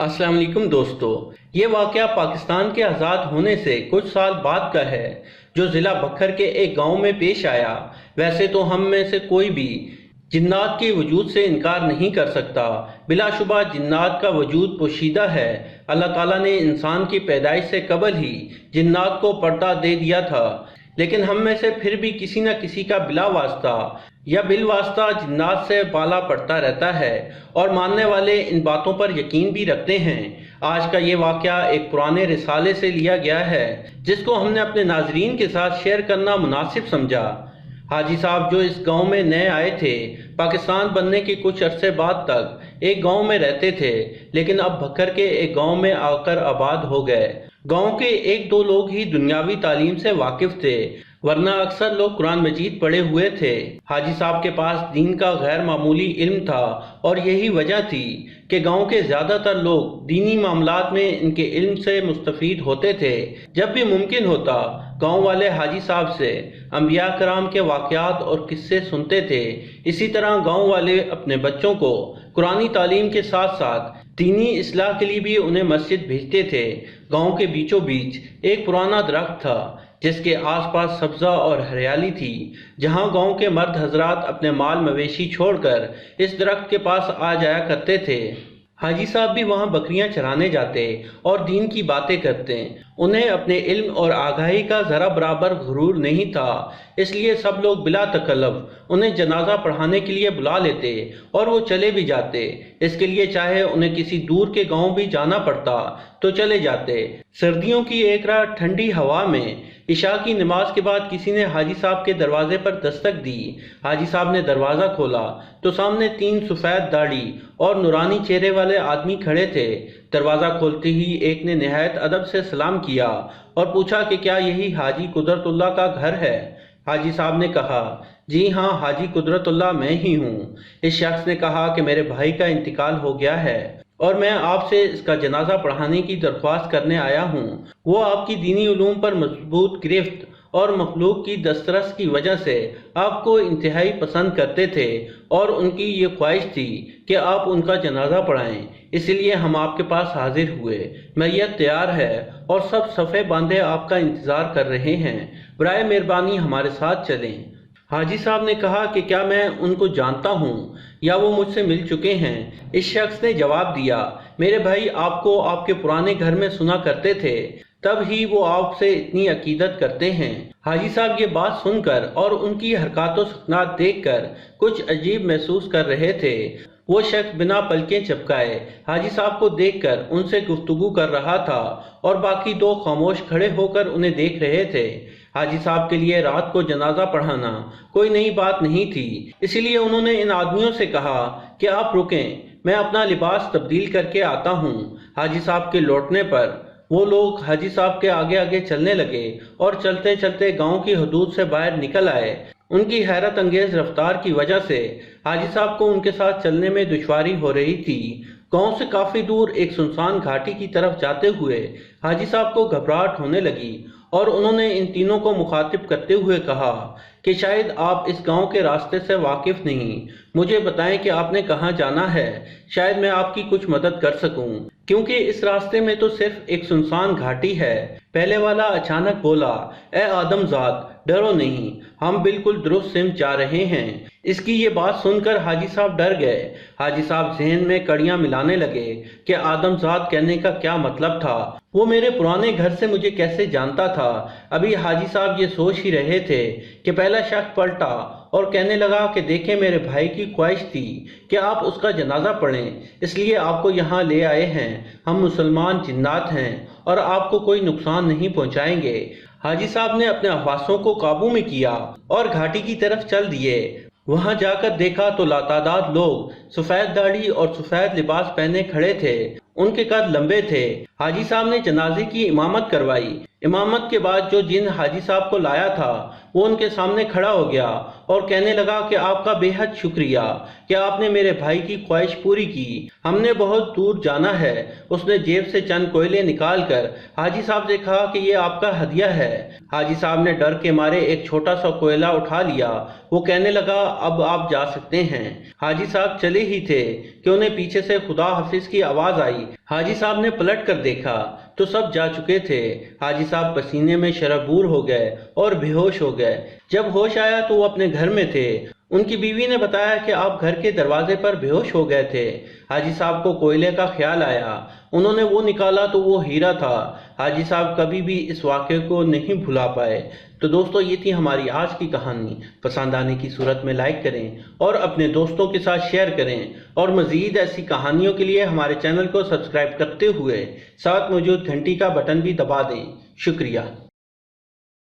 अस्सलाम वालेकुम दोस्तों, ये वाक़या पाकिस्तान के आज़ाद होने से कुछ साल बाद का है जो ज़िला बखर के एक गांव में पेश आया। वैसे तो हम में से कोई भी जिन्नात के वजूद से इनकार नहीं कर सकता। बिलाशुबा जिन्नात का वजूद पोशीदा है। अल्लाह ताला ने इंसान की पैदाइश से कबल ही जिन्नात को पर्दा दे दिया था, लेकिन हम में से फिर भी किसी न किसी का बिला वास्ता या बिल वास्ता जिन्नात से पाला पड़ता रहता है और मानने वाले इन बातों पर यकीन भी रखते हैं। आज का ये वाक़या एक पुराने रिसाले से लिया गया है जिसको हमने अपने नाजरीन के साथ शेयर करना मुनासिब समझा। हाजी साहब जो इस गांव में नए आए थे, पाकिस्तान बनने के कुछ अरसे बाद तक एक गांव में रहते थे, लेकिन अब बखर के एक गांव में आकर आबाद हो गए। गांव के एक दो लोग ही दुनियावी तालीम से वाकिफ थे, वरना अक्सर लोग कुरान मजीद पढ़े हुए थे। हाजी साहब के पास दीन का गैर मामूली इल्म था और यही वजह थी कि गांव के ज़्यादातर लोग दीनी मामलात में इनके इल्म से मुस्तफ़ीद होते थे। जब भी मुमकिन होता गांव वाले हाजी साहब से अंबिया कराम के वाक़यात और किस्से सुनते थे। इसी तरह गांव वाले अपने बच्चों को कुरानी तालीम के साथ साथ दीनी इस्लाह के लिए भी उन्हें मस्जिद भेजते थे। गांव के बीचों बीच एक पुराना दरख्त था जिसके आसपास सब्जा और हरियाली थी, जहां गांव के मर्द हजरात अपने माल मवेशी छोड़कर इस दरख्त के पास आ जाया करते थे। हाजी साहब भी वहां बकरियां चराने जाते और दीन की बातें करते। उन्हें अपने इल्म और आगाही का ज़रा बराबर गुरूर नहीं था, इसलिए सब लोग बिला तकल्लुफ़ उन्हें जनाजा पढ़ाने के लिए बुला लेते और वो चले भी जाते। इसके लिए चाहे उन्हें किसी दूर के गांव भी जाना पड़ता तो चले जाते। सर्दियों की एक रात ठंडी हवा में इशा की नमाज के बाद किसी ने हाजी साहब के दरवाजे पर दस्तक दी। हाजी साहब ने दरवाज़ा खोला तो सामने तीन सफ़ेद दाढ़ी और नूरानी चेहरे वाले आदमी खड़े थे। दरवाज़ा खोलते ही एक ने निहायत अदब से सलाम किया और पूछा कि क्या यही हाजी कुदरतुल्लाह का घर है। हाजी साहब ने कहा, जी हाँ, हाजी कुदरतुल्लाह मैं ही हूँ। इस शख्स ने कहा कि मेरे भाई का इंतकाल हो गया है और मैं आपसे इसका जनाजा पढ़ाने की दरख्वास्त करने आया हूँ। वो आपकी दीनी उलूम पर मजबूत गिरफ्त और मखलूक की दस्तरस की वजह से आपको इंतहाई पसंद करते थे और उनकी ये ख्वाहिश थी कि आप उनका जनाजा पढ़ाएं, इसलिए हम आपके पास हाजिर हुए। मैयत तैयार है और सब सफ़े बांधे आपका इंतज़ार कर रहे हैं। बराए मेहरबानी हमारे साथ चलें। हाजी साहब ने कहा कि क्या मैं उनको जानता हूँ या वो मुझसे मिल चुके हैं। इस शख्स ने जवाब दिया, मेरे भाई आपको आपके पुराने घर में सुना करते थे, तब ही वो आपसे इतनी अकीदत करते हैं। हाजी साहब ये बात सुनकर और उनकी हरकतों सकनात देखकर कुछ अजीब महसूस कर रहे थे। वो शख्स बिना पलकें झपकाए हाजी साहब को देखकर उनसे गुफ्तगू कर रहा था और बाकी दो खामोश खड़े होकर उन्हें देख रहे थे। हाजी साहब के लिए रात को जनाजा पढ़ाना कोई नई बात नहीं थी, इसलिए उन्होंने इन आदमियों से कहा कि आप रुकें, मैं अपना लिबास तब्दील करके आता हूँ। हाजी साहब के लौटने पर वो लोग हाजी साहब के आगे आगे चलने लगे और चलते चलते गांव की हदूद से बाहर निकल आए। उनकी हैरत अंगेज रफ्तार की वजह से हाजी साहब को उनके साथ चलने में दुश्वारी हो रही थी। गांव से काफ़ी दूर एक सुनसान घाटी की तरफ जाते हुए हाजी साहब को घबराहट होने लगी और उन्होंने इन तीनों को मुखातिब करते हुए कहा कि शायद आप इस गांव के रास्ते से वाकिफ नहीं, मुझे बताएं कि आपने कहाँ जाना है, शायद मैं आपकी कुछ मदद कर सकूं, क्योंकि इस रास्ते में तो सिर्फ एक सुनसान घाटी है। पहले वाला अचानक बोला, ए आदमजाद डरो नहीं, हम बिल्कुल दुरुस्त सिमत जा रहे हैं। इसकी ये बात सुनकर हाजी साहब डर गए। हाजी साहब जहन में कड़ियां मिलाने लगे कि आदमजाद कहने का क्या मतलब था, वो मेरे पुराने घर से मुझे कैसे जानता था। अभी हाजी साहब ये सोच ही रहे थे कि पहला शख्स पलटा और कहने लगा कि देखें, मेरे भाई की ख्वाहिश थी कि आप उसका जनाजा पढ़ें, इसलिए आपको यहाँ ले आए हैं। हम मुसलमान जिन्नात हैं और आपको कोई नुकसान नहीं पहुँचाएंगे। हाजी साहब ने अपने अफवासों को काबू में किया और घाटी की तरफ चल दिए। वहां जाकर देखा तो लातादाद लोग सफ़ेद दाढ़ी और सफ़ेद लिबास पहने खड़े थे। उनके कद लंबे थे। हाजी साहब ने जनाजे की इमामत करवाई। इमामत के बाद जो जिन हाजी साहब को लाया था वो उनके सामने खड़ा हो गया और कहने लगा कि आपका बेहद शुक्रिया कि आपने मेरे भाई की ख्वाहिश पूरी की। हमने बहुत दूर जाना है। उसने जेब से चंद कोयले निकाल कर हाजी साहब से कहा कि ये आपका हदिया है। हाजी साहब ने डर के मारे एक छोटा सा कोयला उठा लिया। वो कहने लगा, अब आप जा सकते हैं। हाजी साहब चले ही थे कि उन्हें पीछे से खुदा हाफिज की आवाज़ आई हाजी साहब ने पलट कर देखा तो सब जा चुके थे। हाजी साहब पसीने में शराबूर हो गए और बेहोश हो गए। जब होश आया तो वो अपने घर में थे। उनकी बीवी ने बताया कि आप घर के दरवाजे पर बेहोश हो गए थे। हाजी साहब को कोयले का ख्याल आया। उन्होंने वो निकाला तो वो हीरा था। हाजी साहब कभी भी इस वाक़े को नहीं भुला पाए। तो दोस्तों, ये थी हमारी आज की कहानी। पसंद आने की सूरत में लाइक करें और अपने दोस्तों के साथ शेयर करें, और मज़ीद ऐसी कहानियों के लिए हमारे चैनल को सब्सक्राइब करते हुए साथ मौजूद घंटी का बटन भी दबा दें। शुक्रिया।